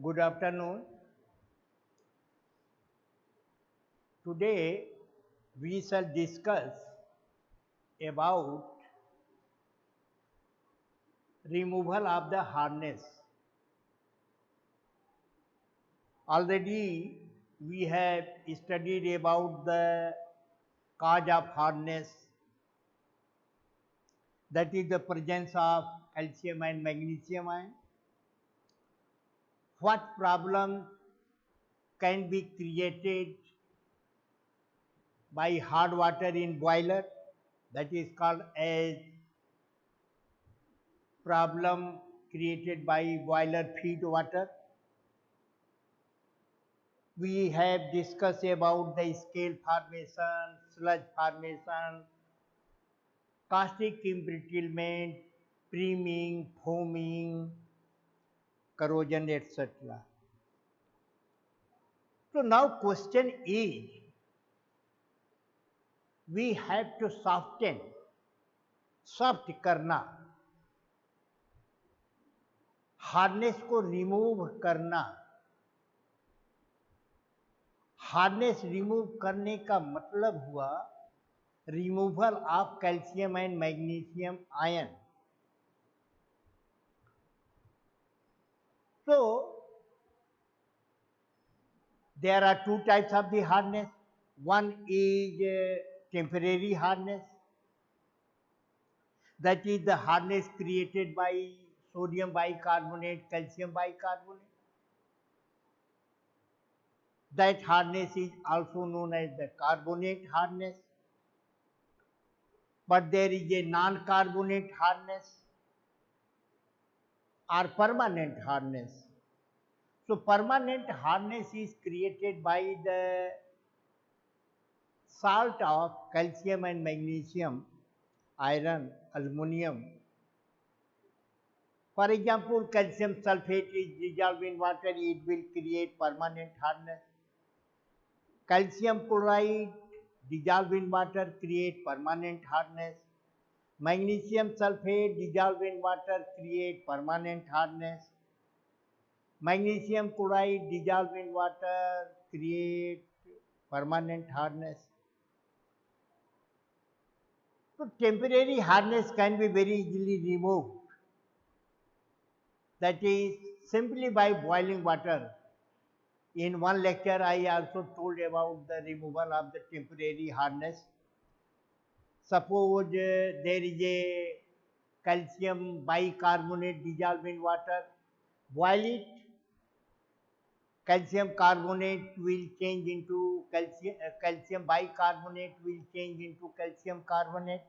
Good afternoon. Today we shall discuss about removal of the hardness. Already we have studied about the cause of hardness, that is the presence of calcium and magnesium ion. What problem can be created by hard water in boiler, that is called as problem created by boiler feed water. We have discussed about the scale formation, sludge formation, caustic embrittlement, priming, foaming, corrosion, etc. So now question is, we have to soften, soft करना, hardness को remove करना. Hardness remove करने का मतलब हुआ removal of calcium and magnesium ion. So there are two types of the hardness. One is temporary hardness, that is the hardness created by sodium bicarbonate, calcium bicarbonate. That hardness is also known as the carbonate hardness. But there is a non-carbonate hardness or permanent hardness. So permanent hardness is created by the salt of calcium and magnesium, iron, aluminum. For example, calcium sulfate is dissolved in water, it will create permanent hardness. Calcium chloride dissolved in water create permanent hardness. Magnesium sulfate dissolved in water create permanent hardness. Magnesium chloride dissolved in water create permanent hardness. So temporary hardness can be very easily removed. That is simply by boiling water. In one lecture, I also told about the removal of the temporary hardness. Suppose there is a calcium bicarbonate dissolved in water, boil it, calcium carbonate will change into calcium bicarbonate will change into calcium carbonate,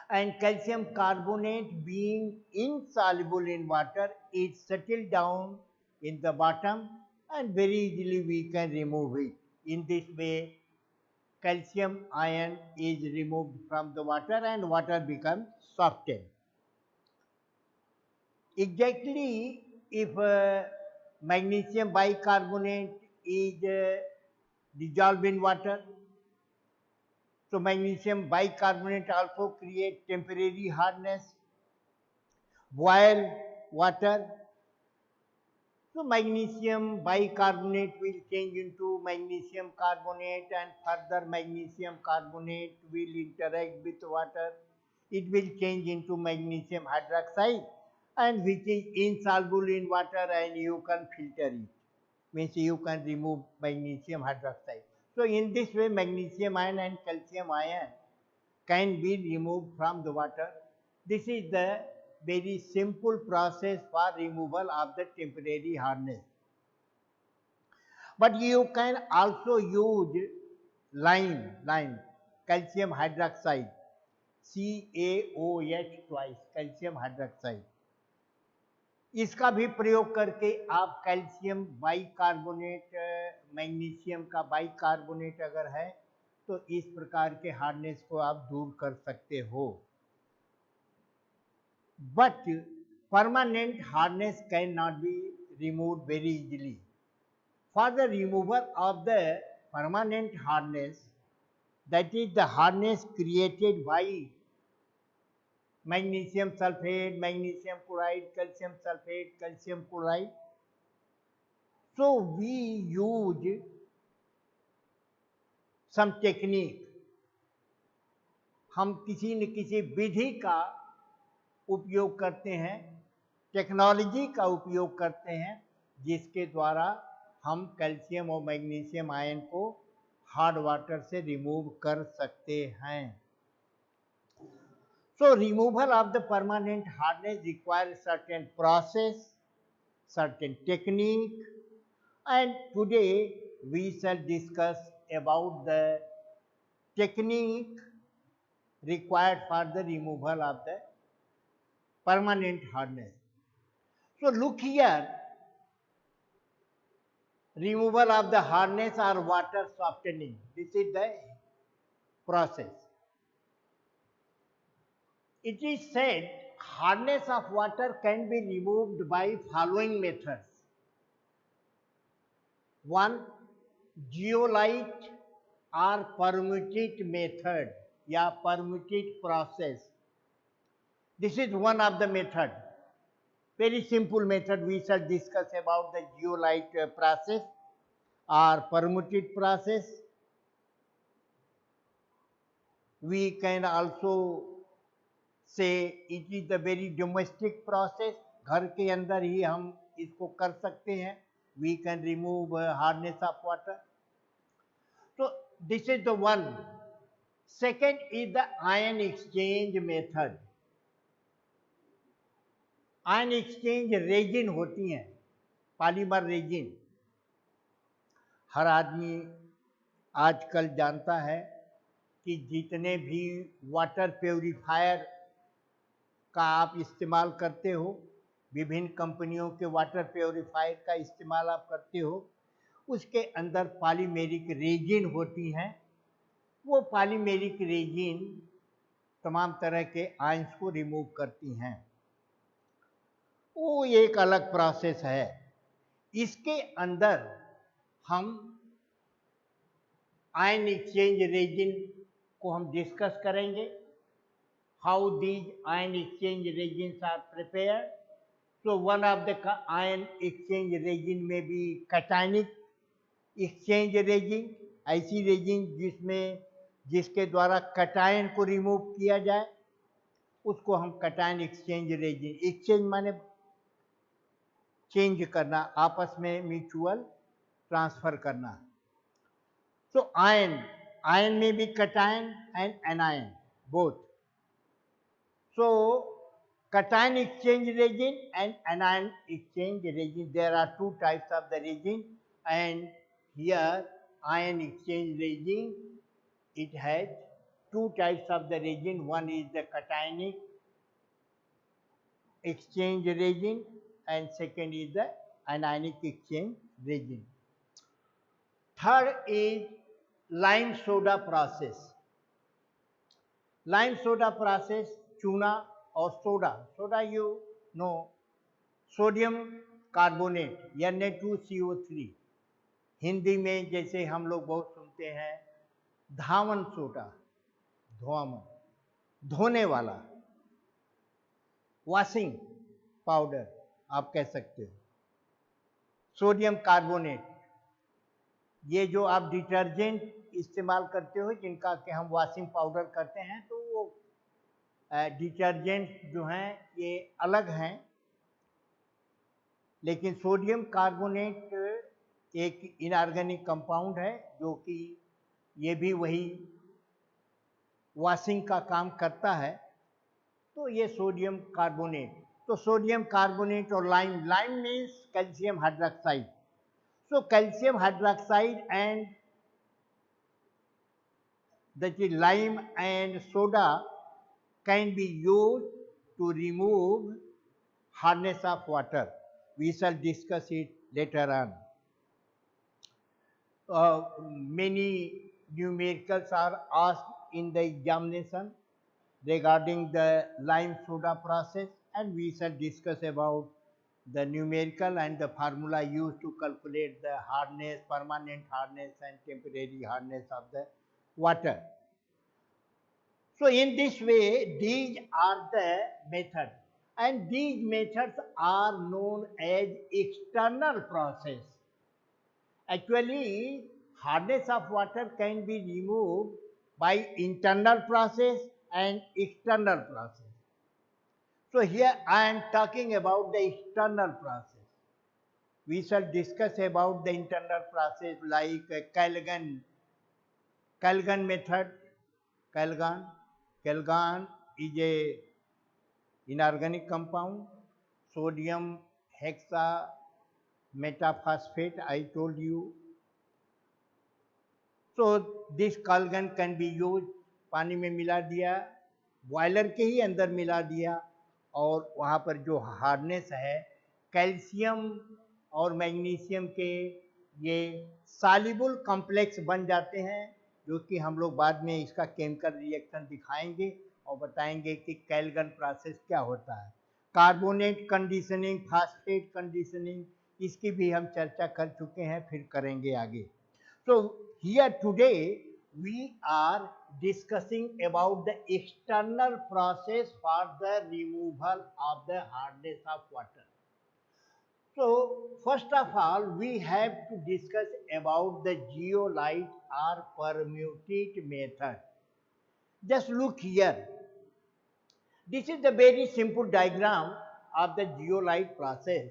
and calcium carbonate being insoluble in water, it settles down in the bottom and very easily we can remove it. In this way, calcium ion is removed from the water and water becomes softened. Exactly, if magnesium bicarbonate is dissolved in water, so magnesium bicarbonate also creates temporary hardness. Boil water, so magnesium bicarbonate will change into magnesium carbonate and further magnesium carbonate will interact with water. It will change into magnesium hydroxide and which is insoluble in water and you can filter it. Means you can remove magnesium hydroxide. So in this way magnesium ion and calcium ion can be removed from the water. This is the very simple process for removal of the temporary hardness. But you can also use lime, calcium hydroxide, CaOH twice, calcium hydroxide. इसका भी प्रयोग करके आप calcium bicarbonate, magnesium का bicarbonate अगर है तो इस प्रकार के हार्डनेस को आप दूर कर सकते हो. But permanent hardness cannot be removed very easily. For the removal of the permanent hardness, that is the hardness created by magnesium sulfate, magnesium chloride, calcium sulfate, calcium chloride, So we use some technique. हम किसी न किसी विधि का उपयोग करते हैं, technology का उपयोग करते हैं, जिसके द्वारा हम कैल्शियम और मैग्नीशियम आयन को हार्ड वाटर से रिमूव कर सकते हैं. So removal of the permanent hardness requires certain process, certain technique, and today we shall discuss about the technique required for the removal of the permanent hardness. So look here, removal of the hardness or water softening. This is the process. It is said hardness of water can be removed by following methods. One, zeolite or permuted method या permuted process. This is one of the method. Very simple method. We shall discuss about the zeolite process or permuted process. We can also say it is the very domestic process. घर के अंदर ही हम इसको कर सकते हैं. We can remove hardness of water. So this is the one. Second is the ion exchange method. Ion exchange resin होती हैं, पॉलीमर रेजिन. हर आदमी आजकल जानता है कि जितने भी वाटर प्योरीफायर का आप इस्तेमाल करते हो, विभिन्न कंपनियों के वाटर प्योरीफायर का इस्तेमाल आप करते हो, उसके अंदर पॉलीमेरिक रेजिन होती हैं. वो पॉलीमेरिक रेजिन तमाम तरह के आयंस को रिमूव करती हैं. वो एक अलग प्रोसेस है. इसके अंदर हम आयन एक्सचेंज रेजिन को हम डिस्कस करेंगे. How these ion exchange resins are prepared. So one of the ion exchange resin में भी कैटायनिक एक्सचेंज रेजिन, ऐसी रेजिन जिसके द्वारा कैटायन को रिमूव किया जाए, उसको हम कैटायन एक्सचेंज रेजिन. एक्सचेंज माने चेंज करना, आपस में म्यूचुअल ट्रांसफर करना. सो आयन में भी cation and anion both. So cation exchange resin and anion exchange resin, there are two types of the resin. And here ion exchange resin, it has two types of the resin. One is the cationic exchange resin and second is the anionic exchange resin. Third is lime soda process. Lime soda process, चूना और soda you know, sodium carbonate या Na2CO3. Hindi में जैसे हम लोग बहुत सुनते हैं धावन सोडा, धोने वाला, वॉशिंग पाउडर आप कह सकते हो. सोडियम कार्बोनेट, ये जो आप डिटर्जेंट इस्तेमाल करते हो, जिनका कि हम वॉशिंग पाउडर करते हैं, तो वो डिटर्जेंट जो हैं ये अलग हैं. लेकिन सोडियम कार्बोनेट एक इनऑर्गेनिक कंपाउंड है जो कि ये भी वही वॉशिंग का काम करता है. तो ये सोडियम कार्बोनेट. तो सोडियम कार्बोनेट और lime means calcium hydroxide. So calcium hydroxide and that is lime and soda can be used to remove hardness of water. We shall discuss it later on. Many numericals are asked in the examination regarding the lime soda process, and we shall discuss about the numerical and the formula used to calculate the hardness, permanent hardness and temporary hardness of the water. So in this way, these are the methods, and these methods are known as external process. Actually, hardness of water can be removed by internal process and external process. So here I am talking about the external process. We shall discuss about the internal process like Kalgan method. Calgon. Calgon is a inorganic compound. Sodium hexa metaphosphate, I told you. So this calgon can be used. पानी में मिला दिया, boiler के ही अंदर मिला दिया, और वहाँ पर जो हार्डनेस है कैल्शियम और मैग्नीशियम के ये सॉल्युबल कॉम्प्लेक्स बन जाते हैं, जो कि हम लोग बाद में इसका केमिकल रिएक्शन दिखाएंगे और बताएंगे कि कैल्गन प्रोसेस क्या होता है। कार्बोनेट कंडीशनिंग, फास्फेट कंडीशनिंग, इसकी भी हम चर्चा कर चुके हैं, फिर करेंगे आगे। So here today we are discussing about the external process for the removal of the hardness of water. So first of all we have to discuss about the zeolite or permutate method. Just look here. This is the very simple diagram of the zeolite process.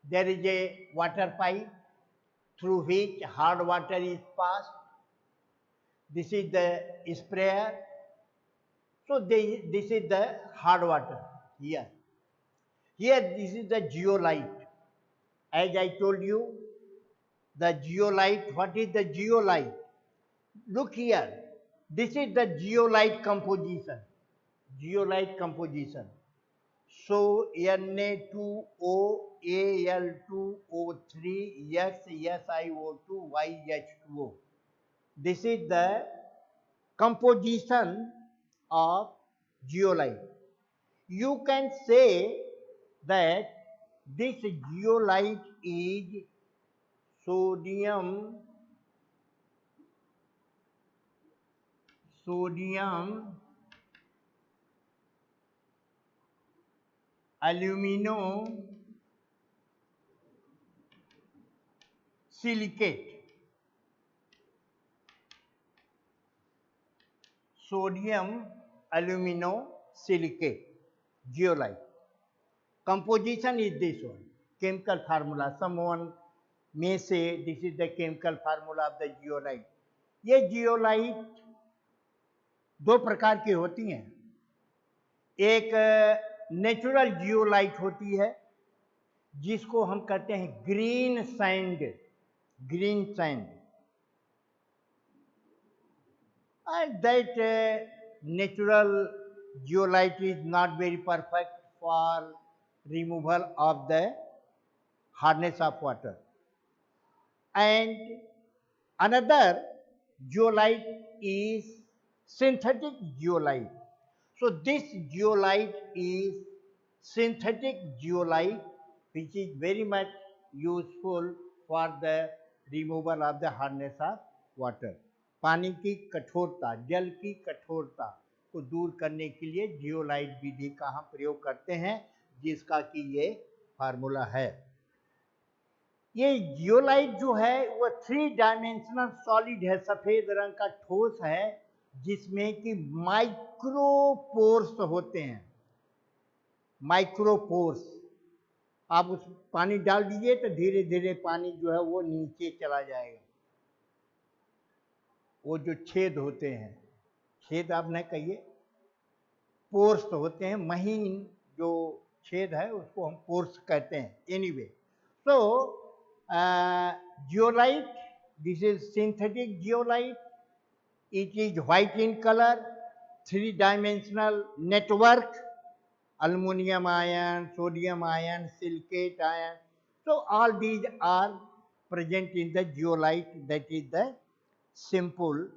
There is a water pipe through which hard water is passed. This is the sprayer. So this is the hard water here. Here this is the zeolite. As I told you, the zeolite, what is the zeolite? Look here. This is the zeolite composition. Zeolite composition. So Na2O, Al2O3, X, SiO2, YH2O. This is the composition of zeolite. You can say that this zeolite is sodium alumino silicate. Sodium alumino silicate, zeolite. Composition is this one. Chemical formula. Someone may say this is the chemical formula of the zeolite. ये zeolite दो प्रकार की होती हैं. एक natural zeolite होती है जिसको हम कहते हैं green sand. And that natural zeolite is not very perfect for removal of the hardness of water. And another zeolite is synthetic zeolite. So this zeolite is synthetic zeolite, which is very much useful for the removal of the hardness of water. पानी की कठोरता, जल की कठोरता को दूर करने के लिए जियोलाइट विधि का हम प्रयोग करते हैं, जिसका कि ये फार्मूला है. ये जियोलाइट जो है वो 3 डायमेंशनल सॉलिड है, सफेद रंग का ठोस है, जिसमें कि माइक्रोपोर्स होते हैं. माइक्रोपोर्स. आप उस पानी डाल दीजिए तो धीरे धीरे पानी जो है वो नीचे चला जाएगा. वो जो छेद होते हैं, छेद आप न कहिए, पोर्स होते हैं, महीन जो छेद है उसको हम पोर्स कहते हैं. Anyway, so zeolite, this is synthetic zeolite. It is white in color, 3-dimensional network, aluminum ion, sodium ion, silicate ion. So all these are present in the zeolite, that is the simple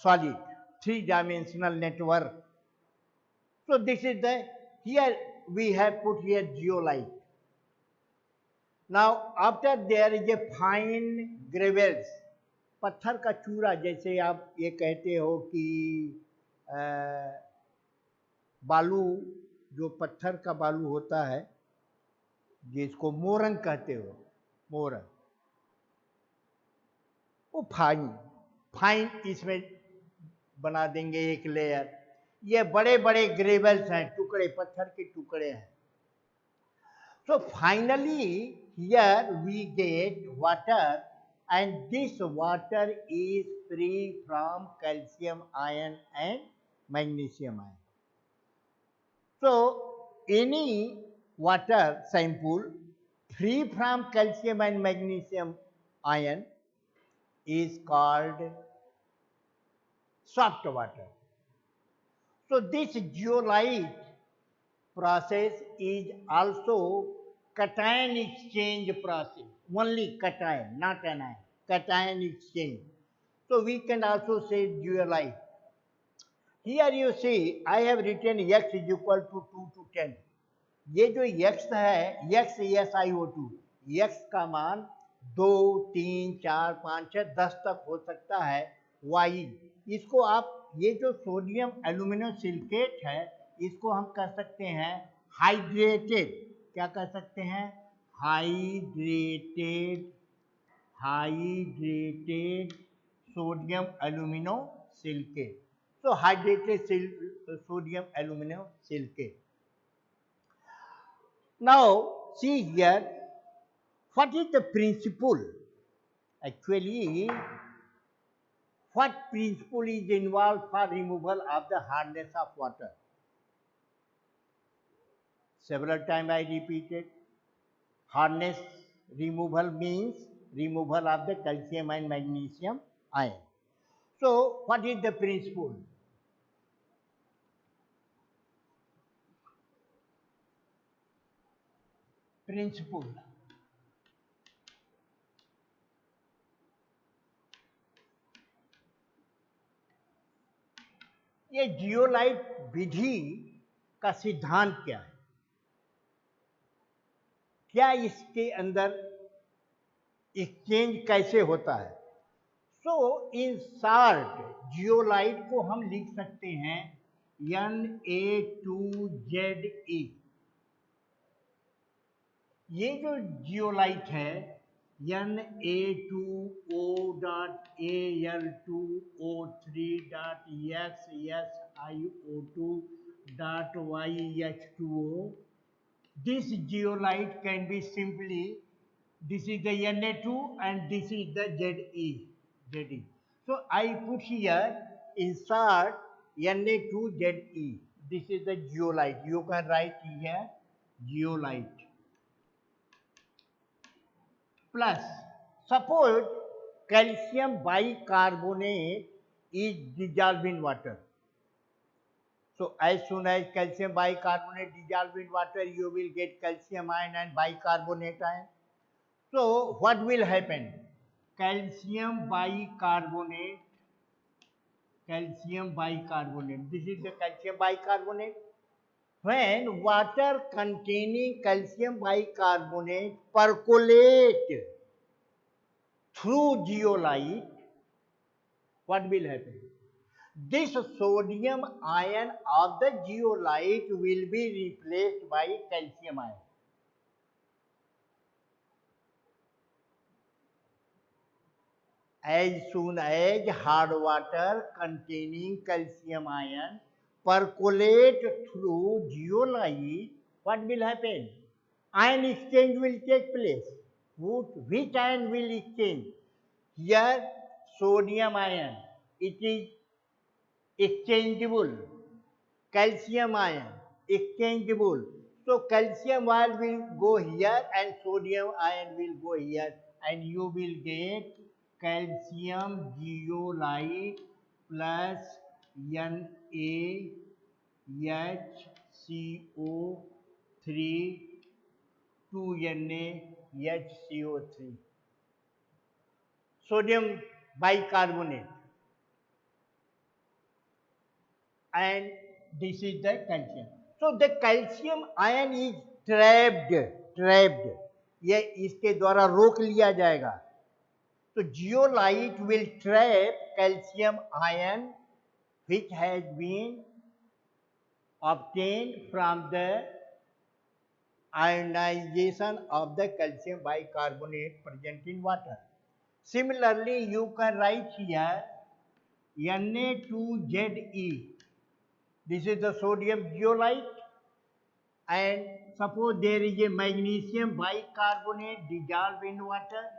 solid 3-dimensional network. So this is the, here we have put here zeolite. Now after there is a fine gravels, पत्थर का चूरा, जैसे आप ये कहते हो कि बालू, जो पत्थर का बालू होता है जिसको मोरंग कहते हो, मोर, वो फाइन फाइन इसमें बना देंगे एक लेयर। ये बड़े बड़े ग्रेवल्स हैं, टुकड़े, पत्थर के टुकड़े हैं। So finally here we get water, and this water is free from calcium ion and magnesium ion. So any water sample free from calcium and magnesium ion is called soft water. So this zeolite process is also cation exchange process, only cation, not anion, cation exchange. So we can also say zeolite. Here you see, I have written x is equal to 2 to 10. ये जो x है, x SiO2, x का मान 2, 3, 4, 5, 6, 10 तक हो सकता है। y, इसको आप, ये जो सोडियम एल्यूमिनियम सिलिकेट है, इसको हम कह सकते हैं हाइड्रेटेड। क्या कह सकते हैं? Hydrated, hydrated sodium aluminium silicate. So hydrated sodium aluminum silicate. Now see here, what is the principle? Actually, what principle is involved for removal of the hardness of water? Several times I repeated, hardness removal means removal of the calcium and magnesium ion. So what is the principle? Principle. ये zeolite विधि का सिद्धांत क्या है? क्या इसके अंदर exchange कैसे होता है? सो इन शॉर्ट जियोलाइट को हम लिख सकते हैं Na2ZE। ये जो जियोलाइट है Na2O.AL2O3.XSiO2.YH2O, this zeolite can be simply, this is the Na2 and this is the ZE. So I put here insert Na2ZE. This is the zeolite. You can write here zeolite. Plus, suppose calcium bicarbonate is dissolved in water. So as soon as calcium bicarbonate dissolved in water, you will get calcium ion and bicarbonate ion. So what will happen? Calcium bicarbonate, this is the calcium bicarbonate. When water containing calcium bicarbonate percolate through zeolite, what will happen? This sodium ion of the zeolite will be replaced by calcium ion. As soon as hard water containing calcium ion percolate through zeolite, what will happen? Ion exchange will take place. Which ion will exchange? Here sodium ion, it is exchangeable. Calcium ion, exchangeable. So calcium ion will go here and sodium ion will go here, and you will get calcium zeolite plus NaHCO3 2NaHCO3. Sodium bicarbonate, and this is the calcium. So the calcium ion is trapped. ये इसके द्वारा रोक लिया जाएगा. So zeolite will trap calcium ion which has been obtained from the ionization of the calcium bicarbonate present in water. Similarly, you can write here Na2Ze. This is the sodium zeolite, and suppose there is a magnesium bicarbonate dissolved in water.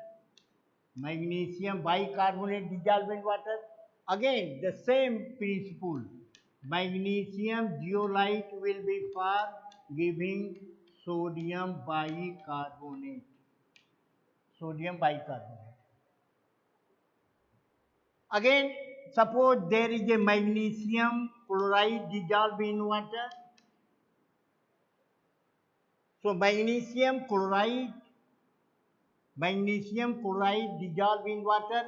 Magnesium bicarbonate dissolved in water. Again, the same principle. Magnesium zeolite will be for giving sodium bicarbonate. Sodium bicarbonate. Again, suppose there is a magnesium chloride dissolved in water. So magnesium chloride dissolved in water,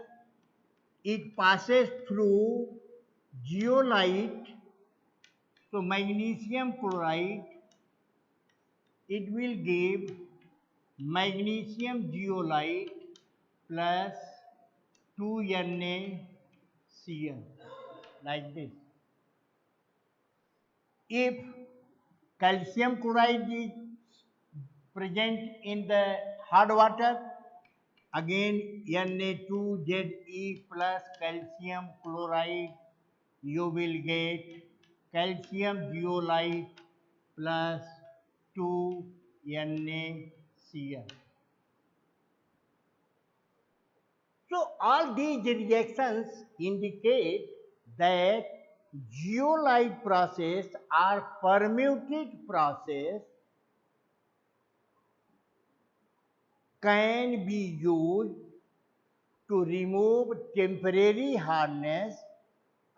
it passes through zeolite. So magnesium chloride, it will give magnesium zeolite plus 2NaCl, like this. If calcium chloride is present in the hard water, again Na2Ze plus calcium chloride, you will get calcium zeolite plus 2NaCl. So all these reactions indicate that zeolite process or permuted process can be used to remove temporary hardness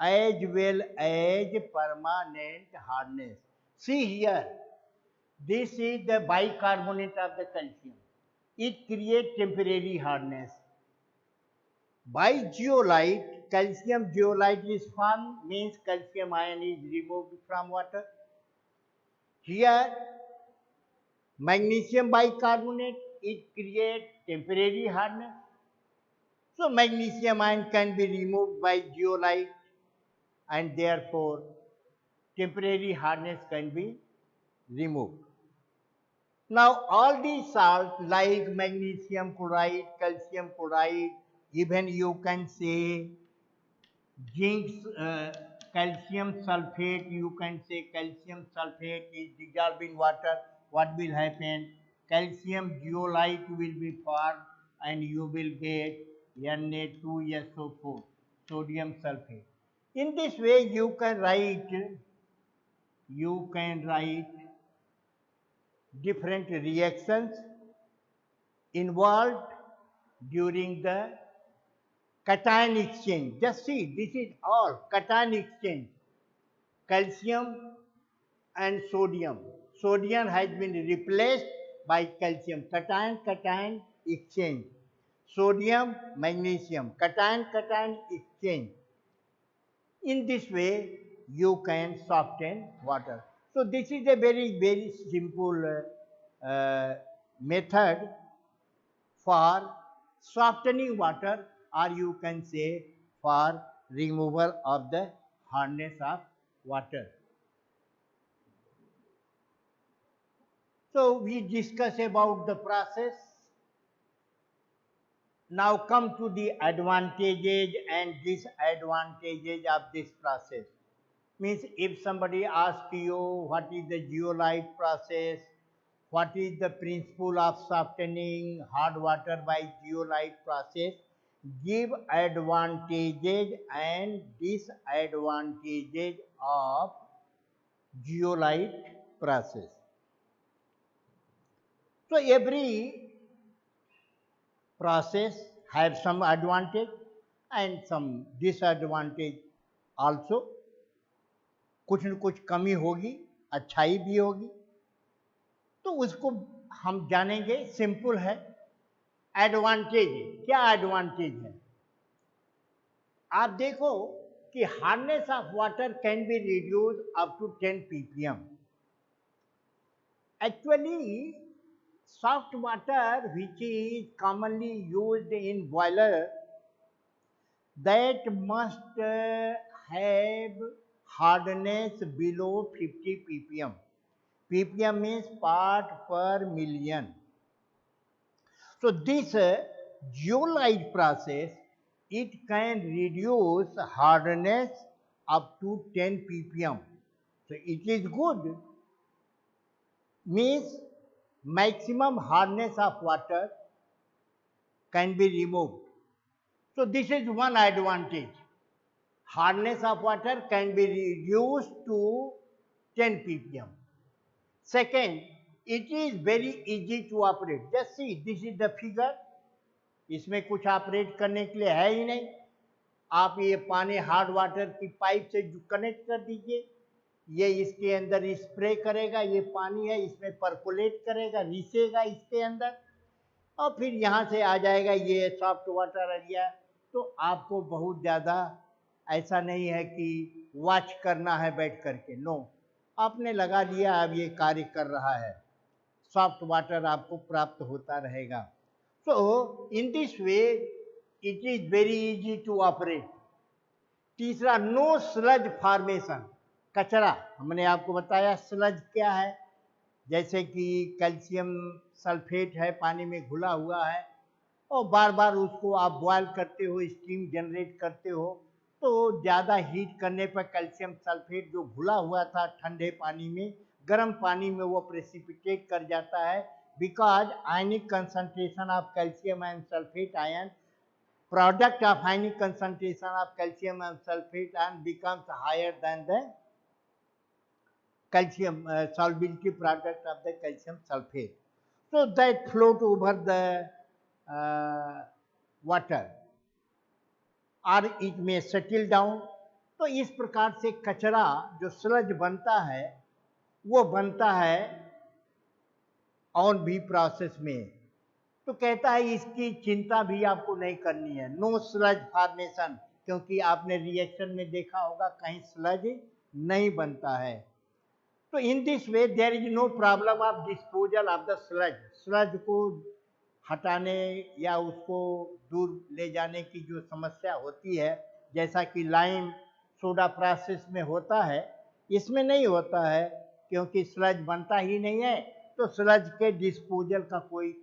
as well as permanent hardness. See here, this is the bicarbonate of the calcium. It creates temporary hardness. By zeolite, calcium zeolite is formed, means calcium ion is removed from water. Here, magnesium bicarbonate, it creates temporary hardness. So magnesium ion can be removed by zeolite, and therefore temporary hardness can be removed. Now all these salts like magnesium chloride, calcium chloride, even you can say zinc, calcium sulfate, you can say calcium sulfate is dissolved in water. What will happen? Calcium zeolite will be formed and you will get Na2SO4, sodium sulfate. In this way you can write different reactions involved during the cation exchange. Just see, this is all cation exchange. Calcium and sodium. Sodium has been replaced by calcium. Cation exchange. Sodium, magnesium. Cation exchange. In this way, you can soften water. So this is a very simple method for softening water, or you can say for removal of the hardness of water. So we discuss about the process. Now come to the advantages and disadvantages of this process. Means if somebody asks you what is the zeolite process, what is the principle of softening hard water by zeolite process, give advantages and disadvantages of zeolite process. So every process have some advantage and some disadvantage also. कुछ न कुछ कमी होगी, अच्छाई भी होगी, तो उसको हम जानेंगे. सिंपल है. एडवांटेज, क्या एडवांटेज है? आप देखो कि hardness of water can be reduce up to 10 ppm. Actually, soft water which is commonly used in boiler, that must have hardness below 50 ppm. ppm means part per million. So this zeolite process, it can reduce hardness up to 10 ppm. So it is good, means maximum hardness of water can be removed. So this is one advantage. Hardness of water can be reduced to 10 ppm. Second, it is very easy to operate. Just see, this is the figure. इसमें कुछ operate करने के लिए है ही नहीं. आप ये पानी हार्ड वाटर की पाइप से कनेक्ट कर दीजिए, ये इसके अंदर स्प्रे करेगा, ये पानी है इसमें परकोलेट करेगा, रिसेगा इसके अंदर, और फिर यहाँ से आ जाएगा ये सॉफ्ट वाटर एरिया. तो आपको बहुत ज़्यादा ऐसा नहीं है कि वॉच करना है बैठ करके. नो, आपने लगा दिया, अब ये कार्य कर रहा है, सॉफ्ट वाटर आपको प्राप्त होता रहेगा. So in this way it is very easy to operate. तीसरा, नो स्लज फॉर्मेशन. कचरा, हमने आपको बताया स्लज क्या है. जैसे कि कैल्शियम सल्फेट है, पानी में घुला हुआ है, और बार बार उसको आप बॉयल करते हो, स्टीम जनरेट करते हो, तो ज़्यादा हीट करने पर कैल्शियम सल्फेट जो घुला हुआ था ठंडे पानी में, गर्म पानी में वो प्रेसिपिटेट कर जाता है. Because ionic concentration of calcium and sulphate ion, product of ionic concentration of calcium and sulfate ion becomes higher than the calcium solubility product of the calcium sulfate. So that float over the water or it may settle down. तो इस प्रकार से कचरा जो sludge बनता है वो बनता है और भी प्रोसेस में. तो कहता है इसकी चिंता भी आपको नहीं करनी है, नो स्लज फॉर्मेशन, क्योंकि आपने रिएक्शन में देखा होगा कहीं स्लज नहीं बनता है. तो in this way there is no problem of disposal of the sludge. Sludge को हटाने या उसको दूर ले जाने की जो समस्या होती है, जैसा कि लाइम सोडा प्रोसेस में होता है, इसमें नहीं होता है, क्योंकि स्लज बनता ही नहीं है. तो स्लज के डिस्पोजल का कोई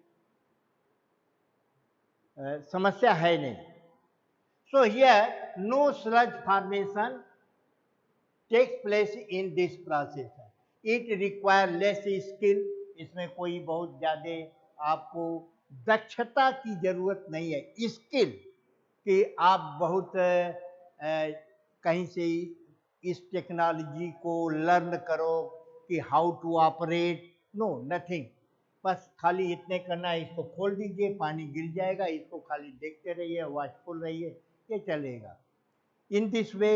समस्या है नहीं. So here no sludge formation takes place in this process. It require less skill. इसमें कोई बहुत ज़्यादा आपको दक्षता की जरूरत नहीं है, स्किल कि आप बहुत कहीं से इस टेक्नोलॉजी को लर्न करो कि how to operate. No, nothing. बस खाली इतने करना है, इसको खोल दीजिए, पानी गिर जाएगा, इसको खाली देखते रहिए, वॉचफुल रहिए, ये चलेगा. इन दिस वे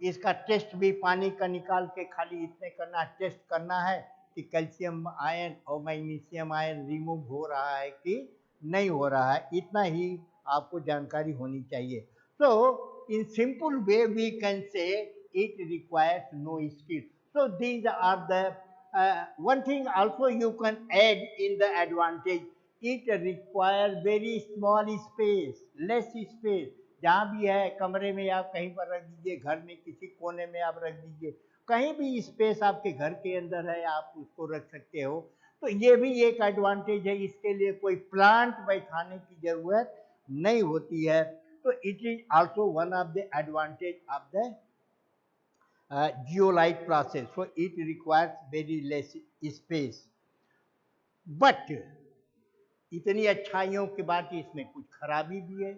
इसका टेस्ट भी पानी का निकाल के खाली इतने करना, टेस्ट करना है कि कैल्शियम आयन और मैग्नीशियम आयन रिमूव हो रहा है कि नहीं हो रहा है. इतना ही आपको जानकारी होनी चाहिए. So in simple way we can say it requires no skill. So these are the one thing also you can add in the advantage, it require very small space, less space. जहाँ भी है कमरे में आप कहीं पर रख दीजिए, घर में किसी कोने में आप रख दीजिए, कहीं भी स्पेस आपके घर के अंदर है आप उसको रख सकते हो. तो ये भी एक एडवांटेज है. इसके लिए कोई प्लांट बैठाने की जरूरत नहीं होती है. तो it is also one of the advantage of the zeolite process. So it requires very less space. But इतनी अच्छाइयों के बाद इसमें कुछ खराबी भी है,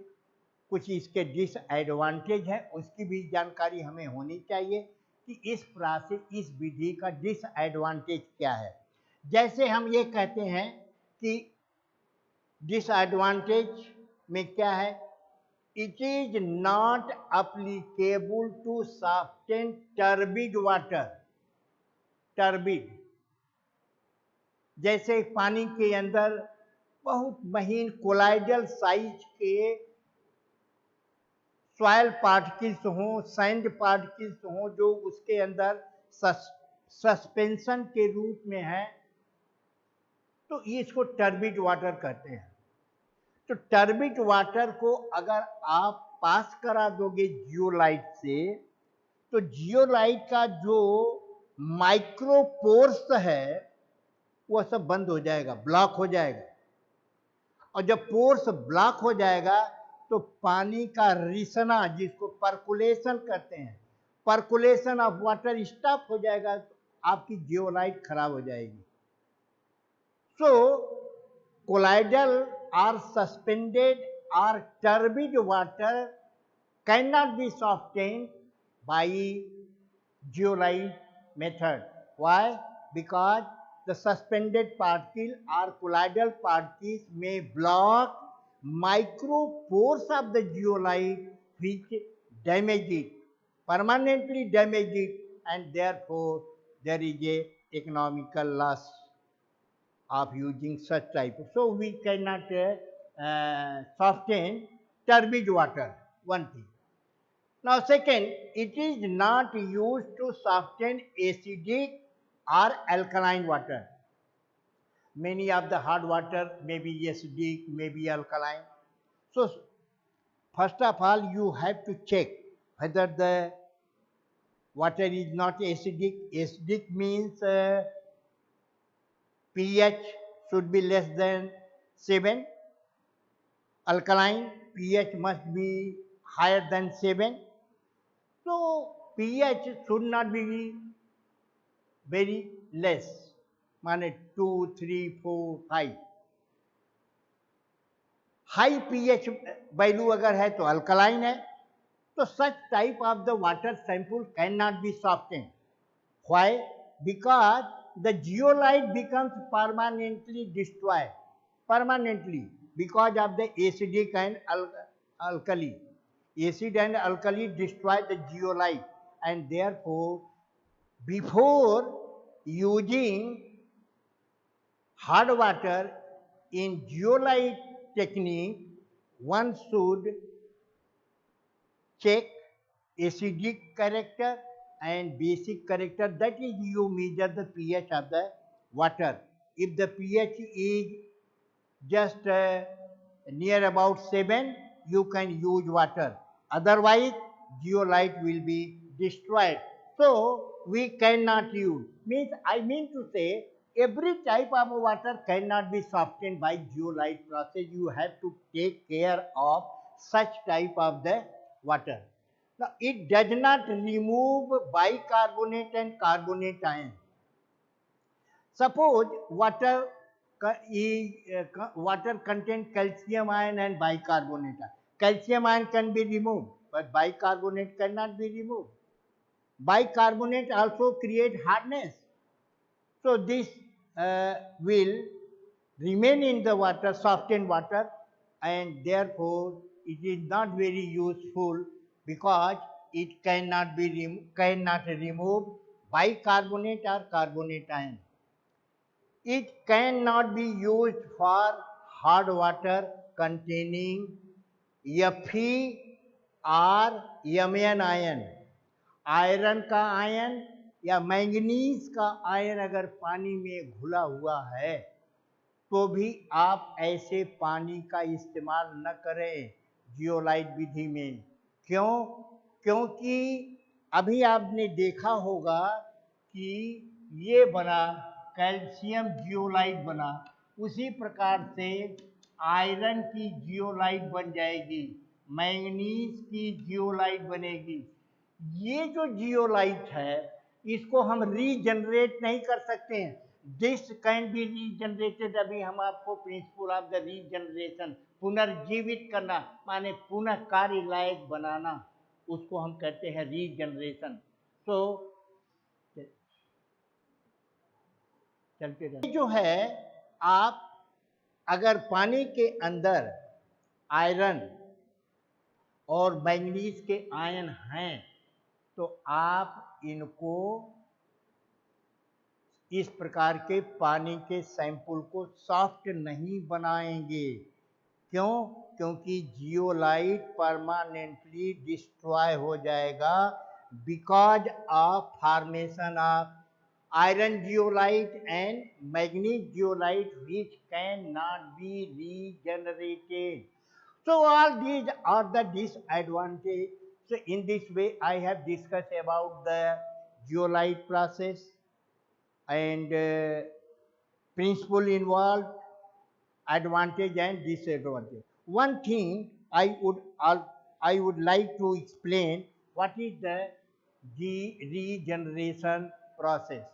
कुछ इसके डिसएडवांटेज है, उसकी भी जानकारी हमें होनी चाहिए कि इस प्रोसेस, इस विधि का डिसएडवांटेज क्या है. जैसे हम ये कहते हैं कि डिसएडवांटेज में क्या है, it is not applicable to soften turbid water. turbid जैसे पानी के अंदर बहुत महीन कोलाइडल साइज के सॉइल पार्टिकल्स हों, सैंड पार्टिकल्स हों, जो उसके अंदर सस्पेंशन के रूप में है, तो इसको टर्बिड वाटर कहते हैं. तो टर्बिड वाटर को अगर आप पास करा दोगे जियोलाइट से, तो जियोलाइट का जो माइक्रोपोर्स है वो सब बंद हो जाएगा, ब्लॉक हो जाएगा। और जब पोर्स ब्लॉक हो जाएगा तो पानी का रिसना, जिसको पर्कुलेशन कहते हैं, पर्कुलेशन ऑफ वाटर स्टॉप हो जाएगा, तो आपकी जियोलाइट खराब हो जाएगी। सो colloidal or suspended or turbid water cannot be softened by zeolite method. Why? Because the suspended particle or colloidal particles may block micropores of the zeolite, which damage it, permanently damage it, and therefore there is a economical loss of using such type. So we cannot soften turbid water, one thing. Now second, it is not used to soften acidic or alkaline water. Many of the hard water may be acidic, may be alkaline. So first of all, you have to check whether the water is not acidic. Acidic means pH should be less than 7. Alkaline, pH must be higher than 7. So pH should not be very less, माने 2, 3, 4, 5. High pH value अगर है तो alkaline है, तो such type of the water sample cannot be softened. Why? Because the zeolite becomes permanently destroyed, permanently, because of the acidic and alkali. Acid and alkali destroy the zeolite, and therefore before using hard water in zeolite technique, one should check acidic character and basic character. That is, you measure the pH of the water. If the pH is just near about 7, you can use water. Otherwise, zeolite will be destroyed. So we cannot use. Means I mean to say, every type of water cannot be softened by zeolite process. You have to take care of such type of the water. Now it does not remove bicarbonate and carbonate ion. Suppose water water contains calcium ion and bicarbonate. Calcium ion can be removed, but bicarbonate cannot be removed. Bicarbonate also create hardness. So this will remain in the water, softened water, and therefore it is not very useful because it cannot remove bicarbonate or carbonate ion. It cannot be used for hard water containing Fe or Mn ion. Iron का ion या manganese का ion अगर पानी में घुला हुआ है तो भी आप ऐसे पानी का इस्तेमाल न करें जियोलाइट विधि में। क्यों? क्योंकि अभी आपने देखा होगा कि ये बना कैल्शियम जियोलाइट बना, उसी प्रकार से आयरन की जियोलाइट बन जाएगी, मैंगनीज की जियोलाइट बनेगी। ये जो जियोलाइट है इसको हम रीजनरेट नहीं कर सकते हैं। This can be regenerated. अभी हम आपको प्रिंसिपल ऑफ द रीजनरेशन, पुनर्जीवित करना माने पुनः कार्य लायक बनाना, उसको हम कहते हैं रीजनरेशन। तो चलते रहे जो है, आप अगर पानी के अंदर आयरन और मैंगनीज के आयन हैं तो आप इनको इस प्रकार के पानी के सैंपल को सॉफ्ट नहीं बनाएंगे। क्यों? क्योंकि जियोलाइट परमानेंटली डिस्ट्रॉय हो जाएगा because of formation of iron zeolite and manganese zeolite which cannot be regenerated. So all these are the disadvantages. So in this way I have discussed about the zeolite process and principle involved, advantage and disadvantage. One thing I would like to explain what is the regeneration process.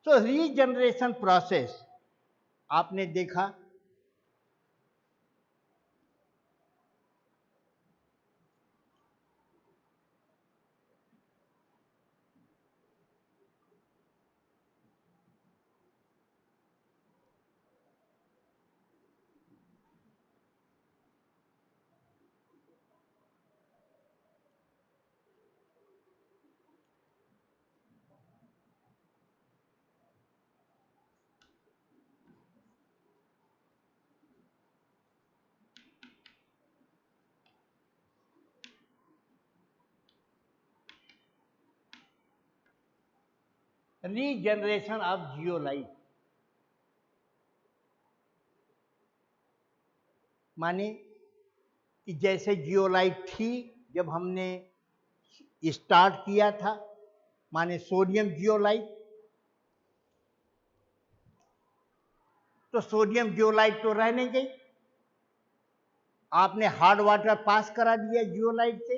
So regeneration process आपने देखा regeneration of zeolite माने कि जैसे zeolite थी जब हमने start किया था, माने सोडियम जियोलाइट, तो सोडियम जियोलाइट तो रह नहीं गई, आपने हार्ड वाटर पास करा दिया जियोलाइट से,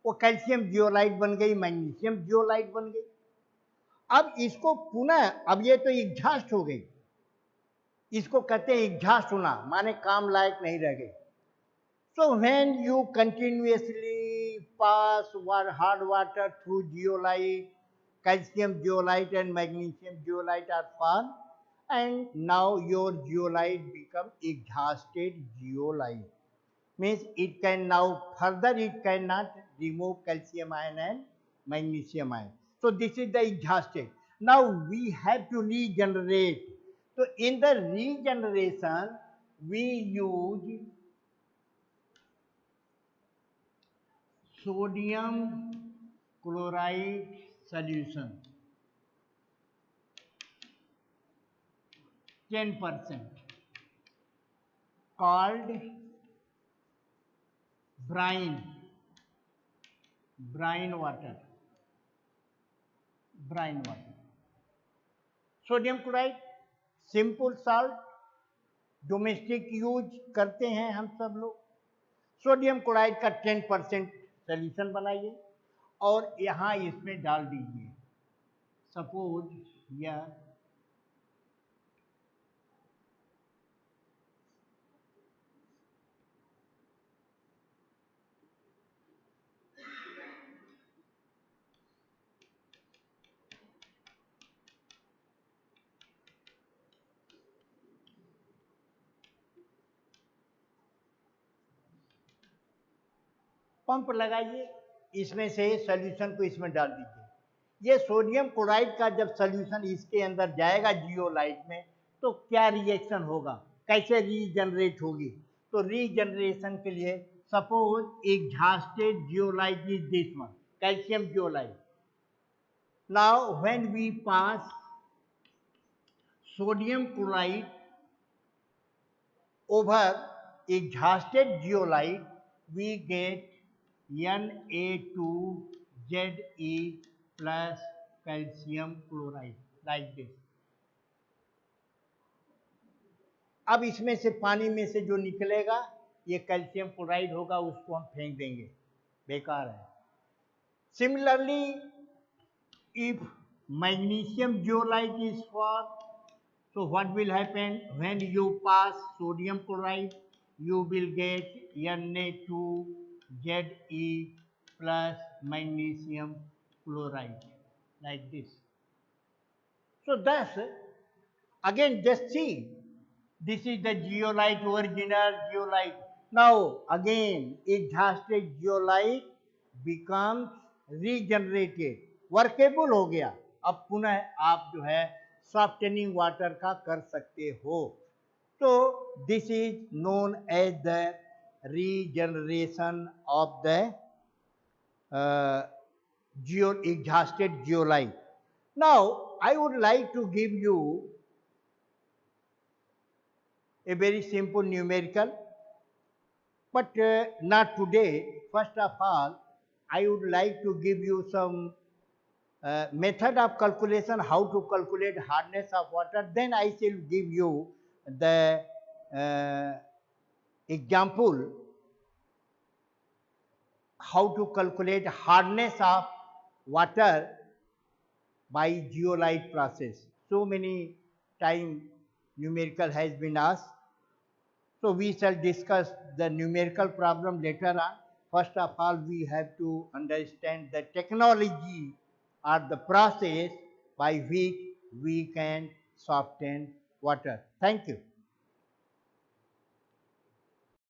वो कैल्शियम जियोलाइट बन गई, मैग्नीशियम जियोलाइट बन गई। अब इसको पुनः, अब ये तो एग्जॉस्ट हो गई, इसको कहते हैं एग्जॉस्ट होना, माने काम लायक नहीं रह गई। So when you continuously pass hard water through zeolite, calcium zeolite and magnesium zeolite are formed, and now your zeolite become exhausted zeolite. Means it can now further it cannot remove calcium ion and magnesium ion. So this is the exhausted. Now we have to regenerate. So in the regeneration we use sodium chloride solution 10% called brine water, sodium chloride simple salt domestic use करते हैं हम सब लोग। Sodium chloride का 10% solution बनाइए और यहाँ इसमें डाल दीजिए। सपोज यह पंप लगाइए, इसमें से सॉल्यूशन को इसमें डाल दीजिए। ये सोडियम क्लोराइड का जब सॉल्यूशन इसके अंदर जाएगा जियोलाइट में, तो क्या रिएक्शन होगा, कैसे रीजनरेट होगी? तो रीजनरेशन के लिए suppose exhausted zeolite is this one, calcium zeolite. Now when we pass sodium chloride over exhausted zeolite, we get Na2Ze plus calcium chloride like this. अब इसमें से पानी में से जो निकलेगा ये कैल्शियम क्लोराइड होगा, उसको हम फेंक देंगे, बेकार है। Similarly if magnesium zeolite is form, so what will happen when you pass sodium chloride? You will get Na2Ze plus magnesium chloride like this. So thus, again just see, this is the zeolite, original zeolite. Now again exhausted zeolite becomes regenerated, workable हो गया। अब पुनः आप जो है softening water का कर सकते हो। तो this is known as the regeneration of the exhausted zeolite. Now I would like to give you a very simple numerical, but not today. First of all, I would like to give you some method of calculation, how to calculate hardness of water, then I shall give you the example how to calculate hardness of water by zeolite process. So many time numerical has been asked. So we shall discuss the numerical problem later on. First of all, we have to understand the technology or the process by which we can soften water. Thank you.